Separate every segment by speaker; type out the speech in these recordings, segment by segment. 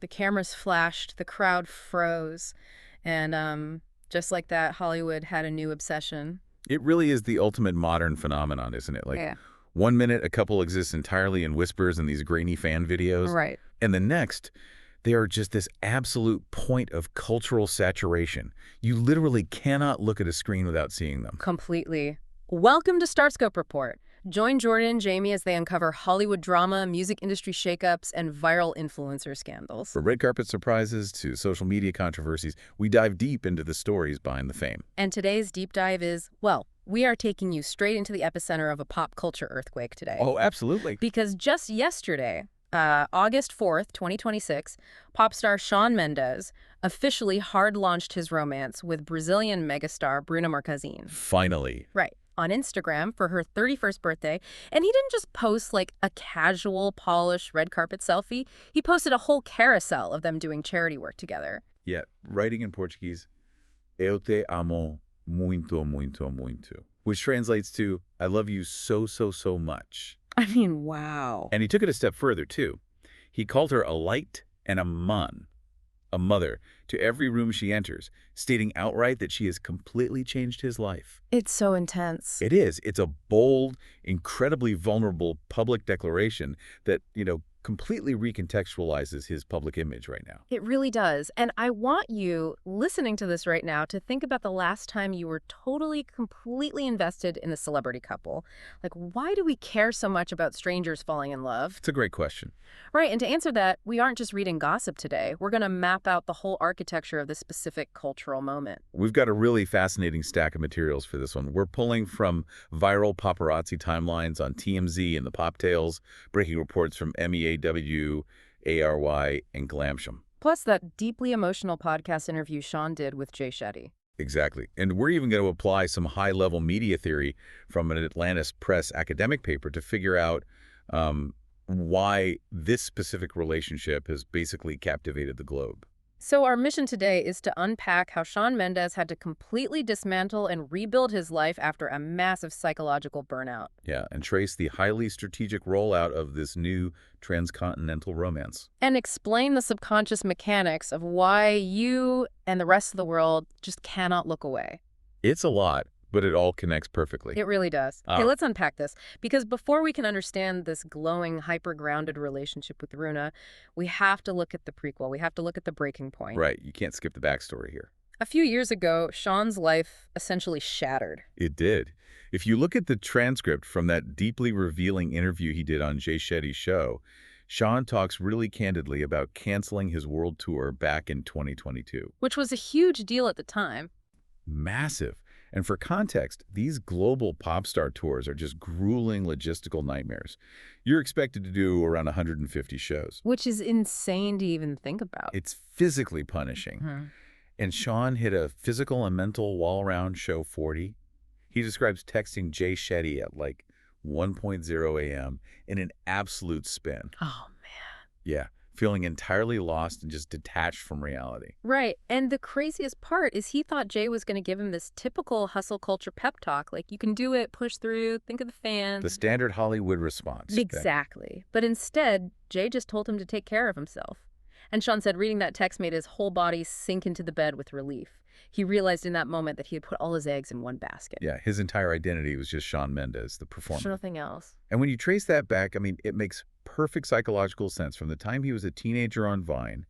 Speaker 1: the cameras flashed, the crowd froze, and just like that, Hollywood had a new obsession.
Speaker 2: It really is the ultimate modern phenomenon, isn't it? Like,
Speaker 1: Yeah.
Speaker 2: one minute a couple exists entirely in whispers and these grainy fan videos,
Speaker 1: Right.
Speaker 2: and the next, they are just this absolute point of cultural saturation. You literally cannot look at a screen without seeing them.
Speaker 1: Completely. Welcome to Starscope Report. Join Jordan and Jamie as they uncover Hollywood drama, music industry shakeups, and viral influencer scandals.
Speaker 2: From red carpet surprises to social media controversies, we dive deep into the stories behind the fame.
Speaker 1: And today's deep dive is, well, we are taking you straight into the epicenter of a pop culture earthquake today.
Speaker 2: Oh, absolutely.
Speaker 1: Because just yesterday, August 4th, 2026, pop star Shawn Mendes officially hard-launched his romance with Brazilian megastar Bruna Marquezine.
Speaker 2: Finally.
Speaker 1: Right. On Instagram for her 31st birthday. And he didn't just post like a casual, polished red carpet selfie. He posted a whole carousel of them doing charity work together.
Speaker 2: Yeah, writing in Portuguese, Eu te amo muito, muito, muito, which translates to, I love you so, so, so much.
Speaker 1: I mean, wow.
Speaker 2: And he took it a step further, too. He called her a light and a mother, to every room she enters, stating outright that she has completely changed his life.
Speaker 1: It's so intense.
Speaker 2: It is. It's a bold, incredibly vulnerable public declaration that, completely recontextualizes his public image right now.
Speaker 1: It really does. And I want you, listening to this right now, to think about the last time you were totally, completely invested in a celebrity couple. Like, why do we care so much about strangers falling in love?
Speaker 2: It's a great question.
Speaker 1: Right, and to answer that, we aren't just reading gossip today. We're going to map out the whole architecture of this specific cultural moment.
Speaker 2: We've got a really fascinating stack of materials for this one. We're pulling from viral paparazzi timelines on TMZ and the Pop Tales, breaking reports from MEAW, ARY, and Glamsham.
Speaker 1: Plus that deeply emotional podcast interview Shawn did with Jay Shetty.
Speaker 2: Exactly. And we're even going to apply some high-level media theory from an Atlantis Press academic paper to figure out why this specific relationship has basically captivated the globe.
Speaker 1: So our mission today is to unpack how Shawn Mendes had to completely dismantle and rebuild his life after a massive psychological burnout.
Speaker 2: Yeah, and trace the highly strategic rollout of this new transcontinental romance.
Speaker 1: And explain the subconscious mechanics of why you and the rest of the world just cannot look away.
Speaker 2: It's a lot, but it all connects perfectly.
Speaker 1: It really does. Okay, let's unpack this. Because before we can understand this glowing, hyper-grounded relationship with Runa, we have to look at the prequel. We have to look at the breaking point.
Speaker 2: Right. You can't skip the backstory here.
Speaker 1: A few years ago, Shawn's life essentially shattered.
Speaker 2: It did. If you look at the transcript from that deeply revealing interview he did on Jay Shetty's show, Shawn talks really candidly about canceling his world tour back in 2022.
Speaker 1: Which was a huge deal at the time.
Speaker 2: Massive. And for context, these global pop star tours are just grueling logistical nightmares. You're expected to do around 150 shows.
Speaker 1: Which is insane to even think about.
Speaker 2: It's physically punishing. And Shawn hit a physical and mental wall around show 40. He describes texting Jay Shetty at like 1:0 a.m. in an absolute spin.
Speaker 1: Oh, man.
Speaker 2: Yeah. Feeling entirely lost and just detached from reality.
Speaker 1: Right. And the craziest part is he thought Jay was going to give him this typical hustle culture pep talk. Like, you can do it, push through, think of the fans.
Speaker 2: The standard Hollywood response.
Speaker 1: Exactly. But instead, Jay just told him to take care of himself. And Shawn said reading that text made his whole body sink into the bed with relief. He realized in that moment that he had put all his eggs in one basket.
Speaker 2: Yeah, his entire identity was just Shawn Mendes, the performer.
Speaker 1: There's nothing else.
Speaker 2: And when you trace that back, I mean, it makes perfect psychological sense. From the time he was a teenager on Vine,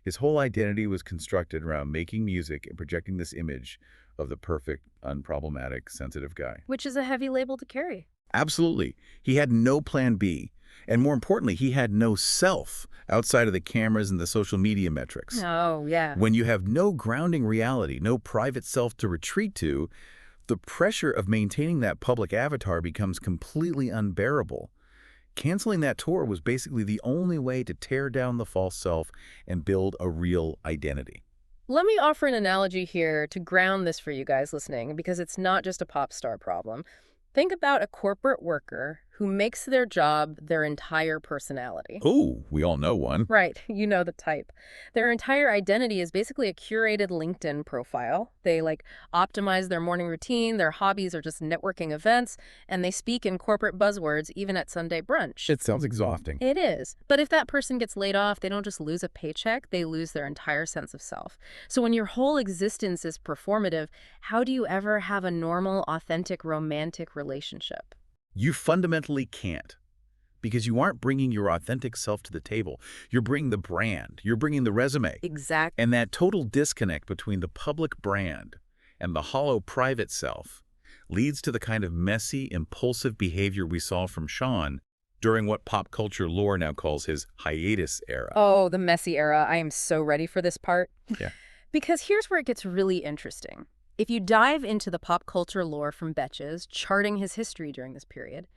Speaker 2: his whole identity was constructed around making music and projecting this image of the perfect, unproblematic, sensitive guy.
Speaker 1: Which is a heavy label to carry.
Speaker 2: Absolutely. He had no plan B. And more importantly, he had no self outside of the cameras and the social media metrics.
Speaker 1: Oh, yeah.
Speaker 2: When you have no grounding reality, no private self to retreat to, the pressure of maintaining that public avatar becomes completely unbearable. Canceling that tour was basically the only way to tear down the false self and build a real identity.
Speaker 1: Let me offer an analogy here to ground this for you guys listening, because it's not just a pop star problem. Think about a corporate worker who makes their job their entire personality.
Speaker 2: Oh, we all know one.
Speaker 1: Right, you know the type. Their entire identity is basically a curated LinkedIn profile. They optimize their morning routine, their hobbies are just networking events, and they speak in corporate buzzwords even at Sunday brunch.
Speaker 2: It sounds exhausting.
Speaker 1: It is. But if that person gets laid off, they don't just lose a paycheck, they lose their entire sense of self. So when your whole existence is performative, how do you ever have a normal, authentic, romantic relationship?
Speaker 2: You fundamentally can't, because you aren't bringing your authentic self to the table. You're bringing the brand. You're bringing the resume.
Speaker 1: Exactly.
Speaker 2: And that total disconnect between the public brand and the hollow private self leads to the kind of messy, impulsive behavior we saw from Sean during what pop culture lore now calls his hiatus era.
Speaker 1: Oh, the messy era. I am so ready for this part.
Speaker 2: Yeah.
Speaker 1: Because here's where it gets really interesting. If you dive into the pop culture lore from Betches, charting his history during this period,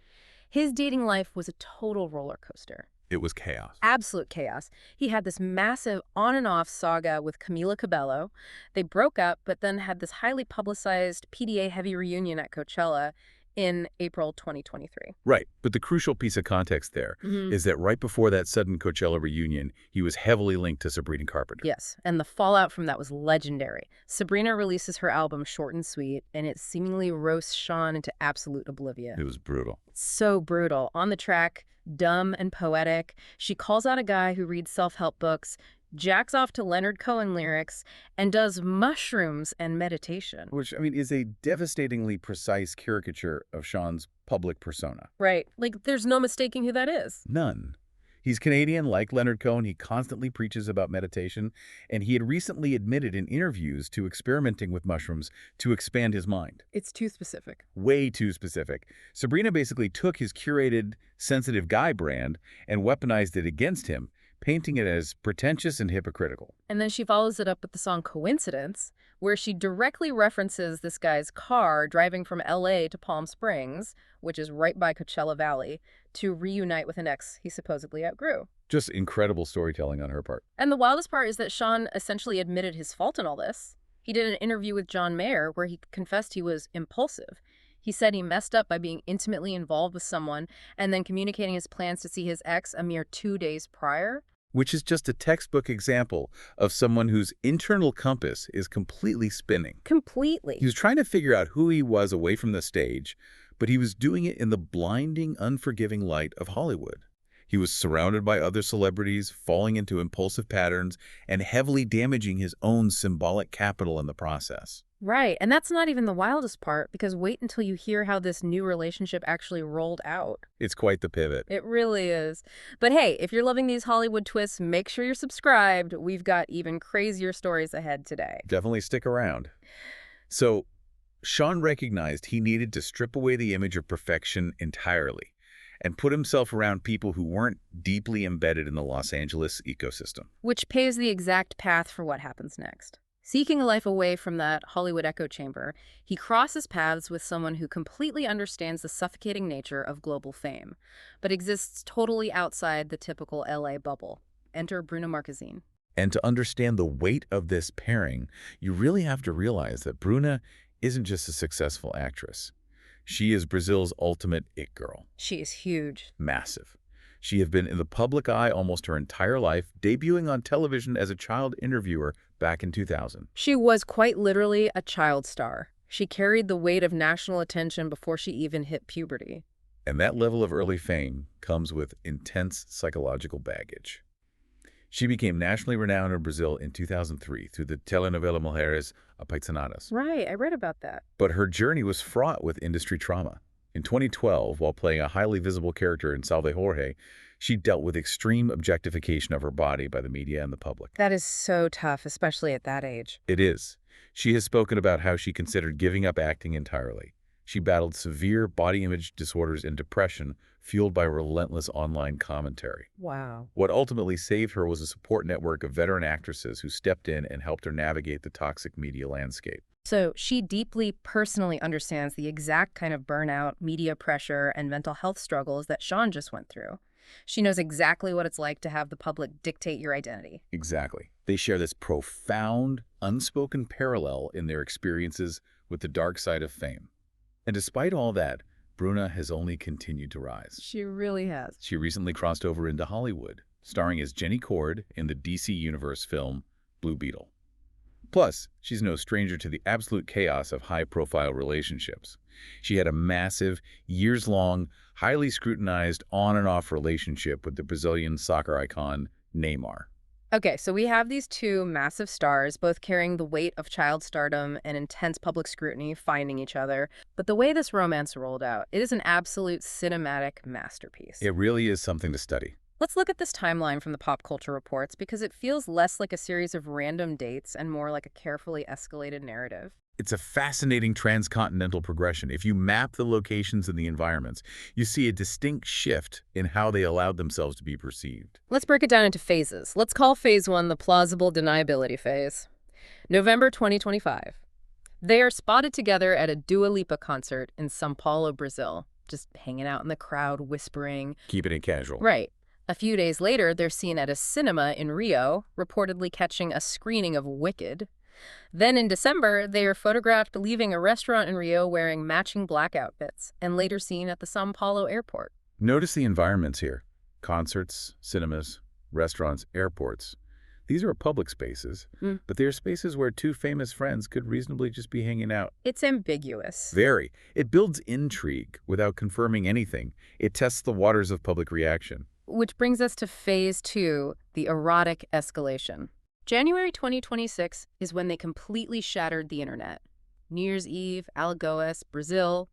Speaker 1: his dating life was a total roller coaster.
Speaker 2: It was chaos.
Speaker 1: Absolute chaos. He had this massive on and off saga with Camila Cabello. They broke up, but then had this highly publicized PDA heavy reunion at Coachella in April 2023.
Speaker 2: Right, but the crucial piece of context there is that right before that sudden Coachella reunion, he was heavily linked to Sabrina Carpenter.
Speaker 1: Yes, and the fallout from that was legendary. Sabrina releases her album Short and Sweet, and it seemingly roasts Sean into absolute oblivion.
Speaker 2: It was brutal.
Speaker 1: So brutal. On the track, dumb and poetic, she calls out a guy who reads self-help books, jacks off to Leonard Cohen lyrics, and does mushrooms and meditation.
Speaker 2: Which, I mean, is a devastatingly precise caricature of Sean's public persona.
Speaker 1: Right. There's no mistaking who that is.
Speaker 2: None. He's Canadian, like Leonard Cohen. He constantly preaches about meditation, and he had recently admitted in interviews to experimenting with mushrooms to expand his mind.
Speaker 1: It's too specific.
Speaker 2: Way too specific. Sabrina basically took his curated, sensitive guy brand and weaponized it against him, painting it as pretentious and hypocritical.
Speaker 1: And then she follows it up with the song Coincidence, where she directly references this guy's car driving from LA to Palm Springs, which is right by Coachella Valley, to reunite with an ex he supposedly outgrew.
Speaker 2: Just incredible storytelling on her part.
Speaker 1: And the wildest part is that Sean essentially admitted his fault in all this. He did an interview with John Mayer where he confessed he was impulsive. He said he messed up by being intimately involved with someone and then communicating his plans to see his ex a mere 2 days prior.
Speaker 2: Which is just a textbook example of someone whose internal compass is completely spinning.
Speaker 1: Completely.
Speaker 2: He was trying to figure out who he was away from the stage, but he was doing it in the blinding, unforgiving light of Hollywood. He was surrounded by other celebrities, falling into impulsive patterns, and heavily damaging his own symbolic capital in the process.
Speaker 1: Right, and that's not even the wildest part, because wait until you hear how this new relationship actually rolled out.
Speaker 2: It's quite the pivot.
Speaker 1: It really is. But hey, if you're loving these Hollywood twists, make sure you're subscribed. We've got even crazier stories ahead today.
Speaker 2: Definitely stick around. So, Sean recognized he needed to strip away the image of perfection entirely and put himself around people who weren't deeply embedded in the Los Angeles ecosystem.
Speaker 1: Which paves the exact path for what happens next. Seeking a life away from that Hollywood echo chamber, he crosses paths with someone who completely understands the suffocating nature of global fame, but exists totally outside the typical LA bubble. Enter Bruna Marquezine.
Speaker 2: And to understand the weight of this pairing, you really have to realize that Bruna isn't just a successful actress. She is Brazil's ultimate it girl.
Speaker 1: She is huge.
Speaker 2: Massive. She has been in the public eye almost her entire life, debuting on television as a child interviewer back in 2000.
Speaker 1: She was quite literally a child star. She carried the weight of national attention before she even hit puberty.
Speaker 2: And that level of early fame comes with intense psychological baggage. She became nationally renowned in Brazil in 2003 through the telenovela Mulheres Apaixonadas.
Speaker 1: Right, I read about that.
Speaker 2: But her journey was fraught with industry trauma. In 2012, while playing a highly visible character in Salve Jorge, she dealt with extreme objectification of her body by the media and the public.
Speaker 1: That is so tough, especially at that age.
Speaker 2: It is. She has spoken about how she considered giving up acting entirely. She battled severe body image disorders and depression, fueled by relentless online commentary.
Speaker 1: Wow.
Speaker 2: What ultimately saved her was a support network of veteran actresses who stepped in and helped her navigate the toxic media landscape.
Speaker 1: So she deeply personally understands the exact kind of burnout, media pressure, and mental health struggles that Sean just went through. She knows exactly what it's like to have the public dictate your identity.
Speaker 2: Exactly. They share this profound, unspoken parallel in their experiences with the dark side of fame. And despite all that, Bruna has only continued to rise.
Speaker 1: She really has.
Speaker 2: She recently crossed over into Hollywood, starring as Jenny Cord in the DC Universe film Blue Beetle. Plus, she's no stranger to the absolute chaos of high-profile relationships. She had a massive, years-long, highly scrutinized on-and-off relationship with the Brazilian soccer icon Neymar.
Speaker 1: Okay, so we have these two massive stars, both carrying the weight of child stardom and intense public scrutiny, finding each other. But the way this romance rolled out, it is an absolute cinematic masterpiece.
Speaker 2: It really is something to study.
Speaker 1: Let's look at this timeline from the pop culture reports because it feels less like a series of random dates and more like a carefully escalated narrative.
Speaker 2: It's a fascinating transcontinental progression. If you map the locations and the environments, you see a distinct shift in how they allowed themselves to be perceived.
Speaker 1: Let's break it down into phases. Let's call phase 1 the plausible deniability phase. November 2025. They are spotted together at a Dua Lipa concert in São Paulo, Brazil, just hanging out in the crowd, whispering.
Speaker 2: Keeping it casual.
Speaker 1: Right. A few days later, they're seen at a cinema in Rio, reportedly catching a screening of Wicked. Then in December, they are photographed leaving a restaurant in Rio wearing matching black outfits, and later seen at the São Paulo airport.
Speaker 2: Notice the environments here. Concerts, cinemas, restaurants, airports. These are public spaces, but they're spaces where two famous friends could reasonably just be hanging out.
Speaker 1: It's ambiguous.
Speaker 2: Very. It builds intrigue without confirming anything. It tests the waters of public reaction.
Speaker 1: Which brings us to phase 2, the erotic escalation. January 2026 is when they completely shattered the internet. New Year's Eve, Alagoas, Brazil.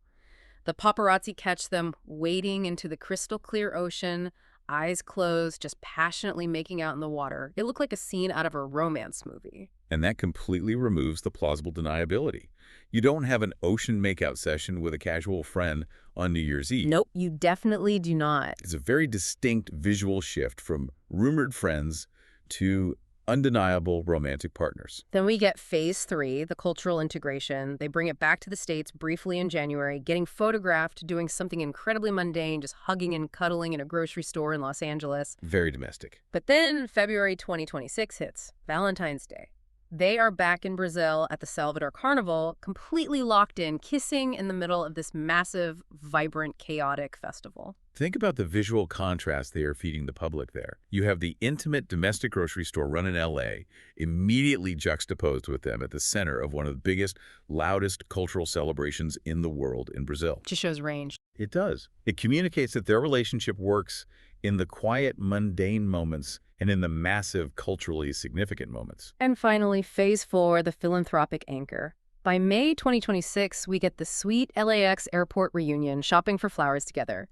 Speaker 1: The paparazzi catch them wading into the crystal clear ocean, eyes closed, just passionately making out in the water. It looked like a scene out of a romance movie.
Speaker 2: And that completely removes the plausible deniability. You don't have an ocean makeout session with a casual friend on New Year's Eve.
Speaker 1: Nope, you definitely do not.
Speaker 2: It's a very distinct visual shift from rumored friends to undeniable romantic partners.
Speaker 1: Then we get phase 3, the cultural integration. They bring it back to the States briefly in January, getting photographed doing something incredibly mundane, just hugging and cuddling in a grocery store in Los Angeles.
Speaker 2: Very domestic.
Speaker 1: But then February 2026 hits, Valentine's Day. They are back in Brazil at the Salvador Carnival, completely locked in, kissing in the middle of this massive, vibrant, chaotic festival.
Speaker 2: Think about the visual contrast they are feeding the public there. You have the intimate domestic grocery store run in L.A., immediately juxtaposed with them at the center of one of the biggest, loudest cultural celebrations in the world in Brazil.
Speaker 1: Just shows range.
Speaker 2: It does. It communicates that their relationship works in the quiet, mundane moments and in the massive, culturally significant moments.
Speaker 1: And finally, phase 4, the philanthropic anchor. By May 2026, we get the sweet LAX airport reunion, shopping for flowers together.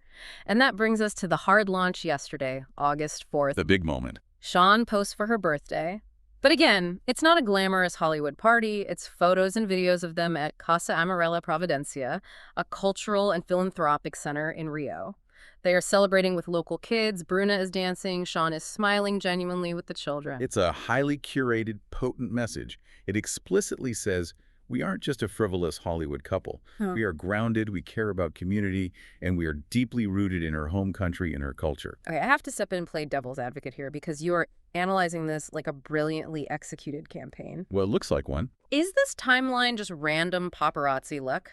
Speaker 1: And that brings us to the hard launch yesterday, August 4th.
Speaker 2: The big moment.
Speaker 1: Sean posts for her birthday. But again, it's not a glamorous Hollywood party. It's photos and videos of them at Casa Amarela Providencia, a cultural and philanthropic center in Rio. They are celebrating with local kids. Bruna is dancing. Sean is smiling genuinely with the children.
Speaker 2: It's a highly curated, potent message. It explicitly says, we aren't just a frivolous Hollywood couple. We are grounded, we care about community, and we are deeply rooted in her home country and her culture.
Speaker 1: Okay, I have to step in and play devil's advocate here because you are analyzing this like a brilliantly executed campaign.
Speaker 2: Well, it looks like one.
Speaker 1: Is this timeline just random paparazzi luck?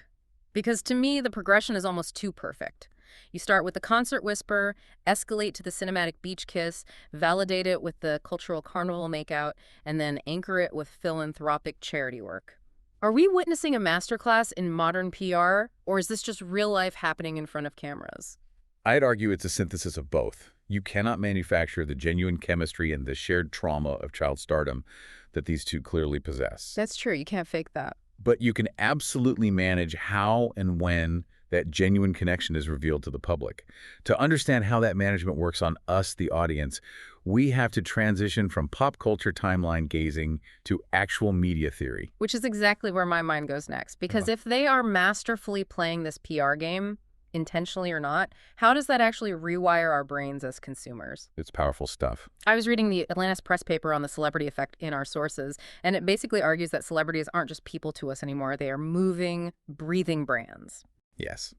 Speaker 1: Because to me, the progression is almost too perfect. You start with the concert whisper, escalate to the cinematic beach kiss, validate it with the cultural carnival makeout, and then anchor it with philanthropic charity work. Are we witnessing a masterclass in modern PR, or is this just real life happening in front of cameras?
Speaker 2: I'd argue it's a synthesis of both. You cannot manufacture the genuine chemistry and the shared trauma of child stardom that these two clearly possess.
Speaker 1: That's true. You can't fake that.
Speaker 2: But you can absolutely manage how and when that genuine connection is revealed to the public. To understand how that management works on us, the audience, we have to transition from pop culture timeline gazing to actual media theory.
Speaker 1: Which is exactly where my mind goes next. Because if they are masterfully playing this PR game, intentionally or not, how does that actually rewire our brains as consumers?
Speaker 2: It's powerful stuff.
Speaker 1: I was reading the Atlantis press paper on the celebrity effect in our sources, and it basically argues that celebrities aren't just people to us anymore. They are moving, breathing brands.
Speaker 2: Yes.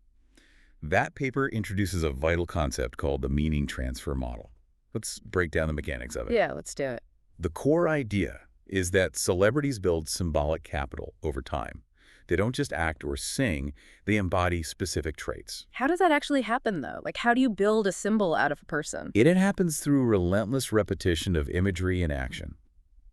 Speaker 2: That paper introduces a vital concept called the meaning transfer model. Let's break down the mechanics of it.
Speaker 1: Yeah, let's do it.
Speaker 2: The core idea is that celebrities build symbolic capital over time. They don't just act or sing, they embody specific traits.
Speaker 1: How does that actually happen, though? Like, how do you build a symbol out of a person?
Speaker 2: It happens through relentless repetition of imagery and action.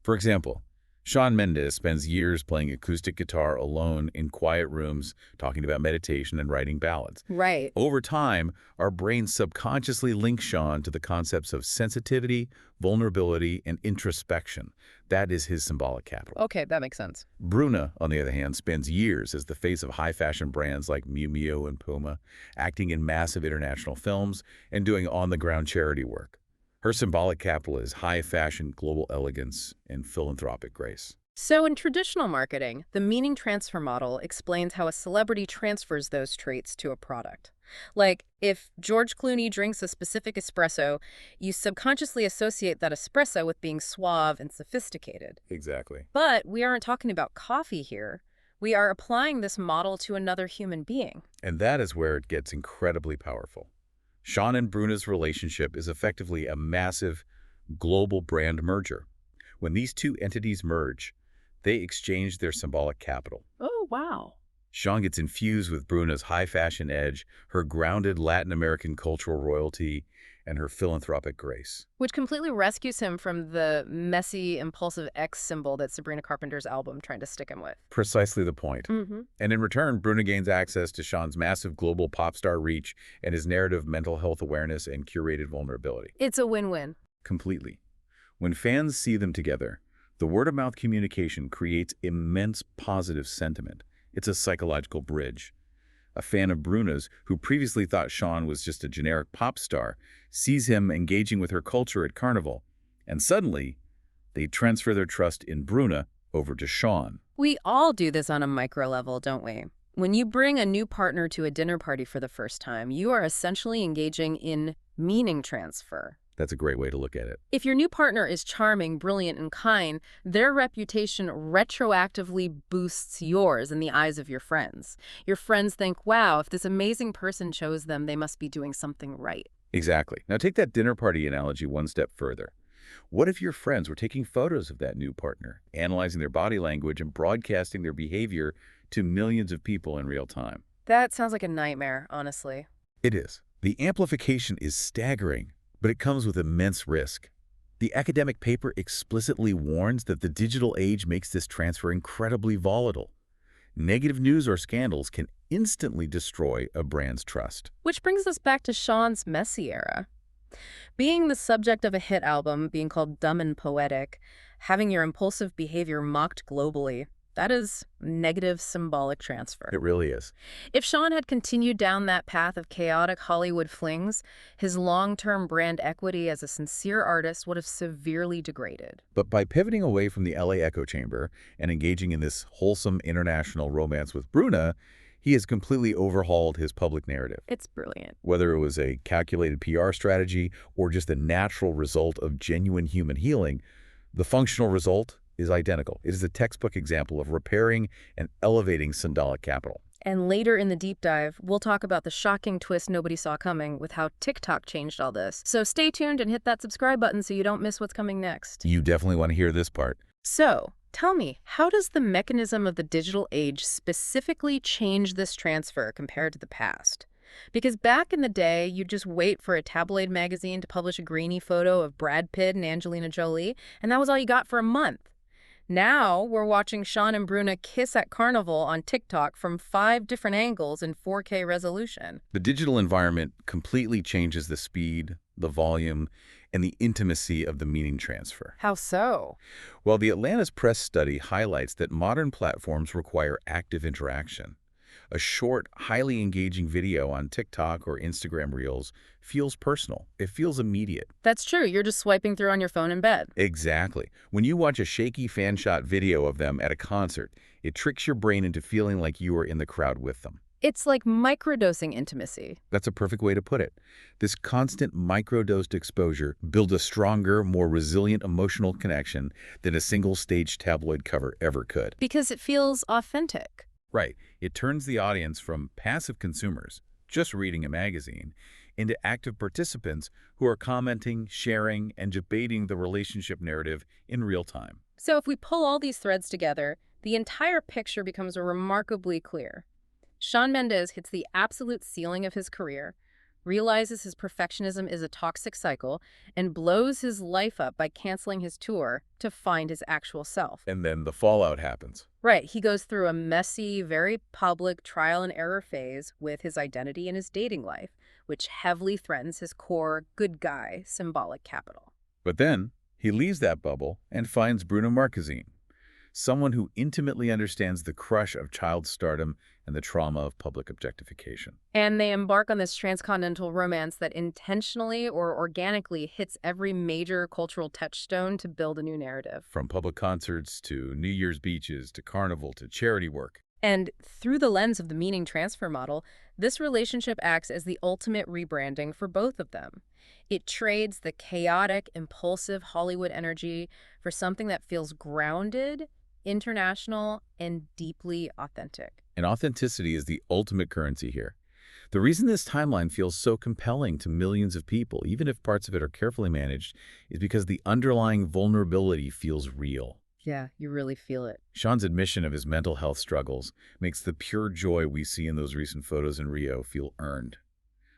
Speaker 2: For example, Shawn Mendes spends years playing acoustic guitar alone in quiet rooms, talking about meditation and writing ballads.
Speaker 1: Right.
Speaker 2: Over time, our brains subconsciously link Shawn to the concepts of sensitivity, vulnerability, and introspection. That is his symbolic capital.
Speaker 1: Okay, that makes sense.
Speaker 2: Bruna, on the other hand, spends years as the face of high-fashion brands like Miu Miu and Puma, acting in massive international films and doing on-the-ground charity work. Her symbolic capital is high fashion, global elegance, and philanthropic grace.
Speaker 1: So in traditional marketing, the meaning transfer model explains how a celebrity transfers those traits to a product. Like, if George Clooney drinks a specific espresso, you subconsciously associate that espresso with being suave and sophisticated.
Speaker 2: Exactly.
Speaker 1: But we aren't talking about coffee here. We are applying this model to another human being.
Speaker 2: And that is where it gets incredibly powerful. Shawn and Bruna's relationship is effectively a massive global brand merger. When these two entities merge, they exchange their symbolic capital.
Speaker 1: Oh, wow.
Speaker 2: Shawn gets infused with Bruna's high fashion edge, her grounded Latin American cultural royalty, and her philanthropic grace.
Speaker 1: Which completely rescues him from the messy, impulsive X symbol that Sabrina Carpenter's album tried to stick him with.
Speaker 2: Precisely the point.
Speaker 1: Mm-hmm.
Speaker 2: And in return, Bruna gains access to Shawn's massive global pop star reach and his narrative mental health awareness and curated vulnerability.
Speaker 1: It's a win-win.
Speaker 2: Completely. When fans see them together, the word-of-mouth communication creates immense positive sentiment. It's a psychological bridge. A fan of Bruna's, who previously thought Shawn was just a generic pop star, sees him engaging with her culture at Carnival, and suddenly, they transfer their trust in Bruna over to Shawn.
Speaker 1: We all do this on a micro level, don't we? When you bring a new partner to a dinner party for the first time, you are essentially engaging in meaning transfer.
Speaker 2: That's a great way to look at it.
Speaker 1: If your new partner is charming, brilliant, and kind, their reputation retroactively boosts yours in the eyes of your friends. Your friends think, wow, if this amazing person chose them, they must be doing something right.
Speaker 2: Exactly. Now take that dinner party analogy one step further. What if your friends were taking photos of that new partner, analyzing their body language and broadcasting their behavior to millions of people in real time?
Speaker 1: That sounds like a nightmare, honestly.
Speaker 2: It is. The amplification is staggering, but it comes with immense risk. The academic paper explicitly warns that the digital age makes this transfer incredibly volatile. Negative news or scandals can instantly destroy a brand's trust.
Speaker 1: Which brings us back to Shawn's messy era. Being the subject of a hit album, being called dumb and poetic, having your impulsive behavior mocked globally, that is negative symbolic transfer.
Speaker 2: It really is.
Speaker 1: If Shawn had continued down that path of chaotic Hollywood flings, his long-term brand equity as a sincere artist would have severely degraded.
Speaker 2: But by pivoting away from the LA echo chamber and engaging in this wholesome international romance with Bruna, he has completely overhauled his public narrative.
Speaker 1: It's brilliant.
Speaker 2: Whether it was a calculated PR strategy or just a natural result of genuine human healing, the functional result is identical. It is a textbook example of repairing and elevating symbolic capital.
Speaker 1: And later in the deep dive, we'll talk about the shocking twist nobody saw coming with how TikTok changed all this. So stay tuned and hit that subscribe button so you don't miss what's coming next.
Speaker 2: You definitely want to hear this part.
Speaker 1: So, tell me, how does the mechanism of the digital age specifically change this transfer compared to the past? Because back in the day, you'd just wait for a tabloid magazine to publish a grainy photo of Brad Pitt and Angelina Jolie, and that was all you got for a month. Now, we're watching Shawn and Bruna kiss at Carnival on TikTok from 5 different angles in 4K resolution.
Speaker 2: The digital environment completely changes the speed, the volume, and the intimacy of the meaning transfer.
Speaker 1: How so?
Speaker 2: Well, the Atlantis Press study highlights that modern platforms require active interaction. A short, highly engaging video on TikTok or Instagram Reels feels personal. It feels immediate.
Speaker 1: That's true. You're just swiping through on your phone in bed.
Speaker 2: Exactly. When you watch a shaky fan shot video of them at a concert, it tricks your brain into feeling like you are in the crowd with them.
Speaker 1: It's like microdosing intimacy.
Speaker 2: That's a perfect way to put it. This constant microdosed exposure builds a stronger, more resilient emotional connection than a single stage tabloid cover ever could.
Speaker 1: Because it feels authentic.
Speaker 2: Right. It turns the audience from passive consumers, just reading a magazine, into active participants who are commenting, sharing, and debating the relationship narrative in real time.
Speaker 1: So if we pull all these threads together, the entire picture becomes remarkably clear. Shawn Mendes hits the absolute ceiling of his career, realizes his perfectionism is a toxic cycle, and blows his life up by canceling his tour to find his actual self.
Speaker 2: And then the fallout happens.
Speaker 1: Right, he goes through a messy, very public trial and error phase with his identity and his dating life, which heavily threatens his core good guy symbolic capital.
Speaker 2: But then he leaves that bubble and finds Bruno Marquezine, someone who intimately understands the crush of child stardom and the trauma of public objectification.
Speaker 1: And they embark on this transcontinental romance that intentionally or organically hits every major cultural touchstone to build a new narrative.
Speaker 2: From public concerts to New Year's beaches to carnival to charity work.
Speaker 1: And through the lens of the meaning transfer model, this relationship acts as the ultimate rebranding for both of them. It trades the chaotic, impulsive Hollywood energy for something that feels grounded, international, and deeply authentic.
Speaker 2: And authenticity is the ultimate currency here. The reason this timeline feels so compelling to millions of people, even if parts of it are carefully managed, is because the underlying vulnerability feels real.
Speaker 1: Yeah, you really feel it.
Speaker 2: Shawn's admission of his mental health struggles makes the pure joy we see in those recent photos in Rio feel earned.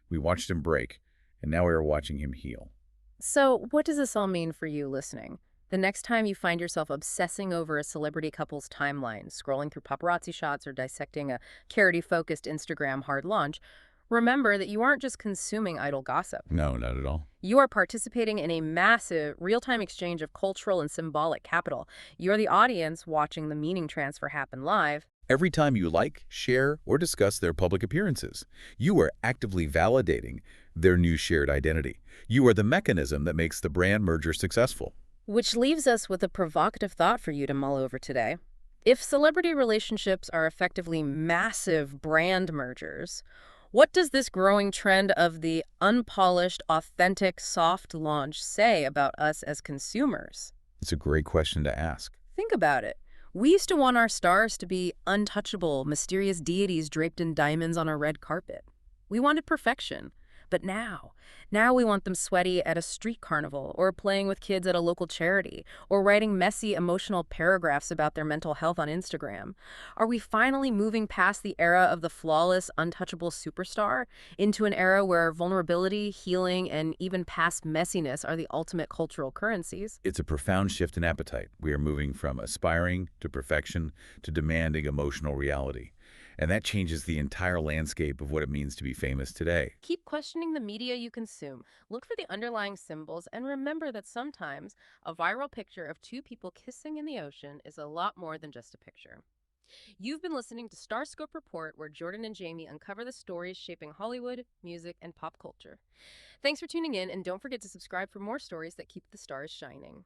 Speaker 2: We watched him break, and now we are watching him heal.
Speaker 1: So, what does this all mean for you listening? The next time you find yourself obsessing over a celebrity couple's timeline, scrolling through paparazzi shots, or dissecting a charity-focused Instagram hard launch, remember that you aren't just consuming idle gossip.
Speaker 2: No, not at all.
Speaker 1: You are participating in a massive, real-time exchange of cultural and symbolic capital. You're the audience watching the meaning transfer happen live.
Speaker 2: Every time you like, share, or discuss their public appearances, you are actively validating their new shared identity. You are the mechanism that makes the brand merger successful.
Speaker 1: Which leaves us with a provocative thought for you to mull over today. If celebrity relationships are effectively massive brand mergers, what does this growing trend of the unpolished, authentic, soft launch say about us as consumers?
Speaker 2: It's a great question to ask.
Speaker 1: Think about it. We used to want our stars to be untouchable, mysterious deities draped in diamonds on a red carpet. We wanted perfection. But now we want them sweaty at a street carnival, or playing with kids at a local charity, or writing messy, emotional paragraphs about their mental health on Instagram. Are we finally moving past the era of the flawless, untouchable superstar into an era where vulnerability, healing, and even past messiness are the ultimate cultural currencies?
Speaker 2: It's a profound shift in appetite. We are moving from aspiring to perfection to demanding emotional reality. And that changes the entire landscape of what it means to be famous today.
Speaker 1: Keep questioning the media you consume. Look for the underlying symbols, and remember that sometimes a viral picture of two people kissing in the ocean is a lot more than just a picture. You've been listening to Starscope Report, where Jordan and Jamie uncover the stories shaping Hollywood, music, and pop culture. Thanks for tuning in, and don't forget to subscribe for more stories that keep the stars shining.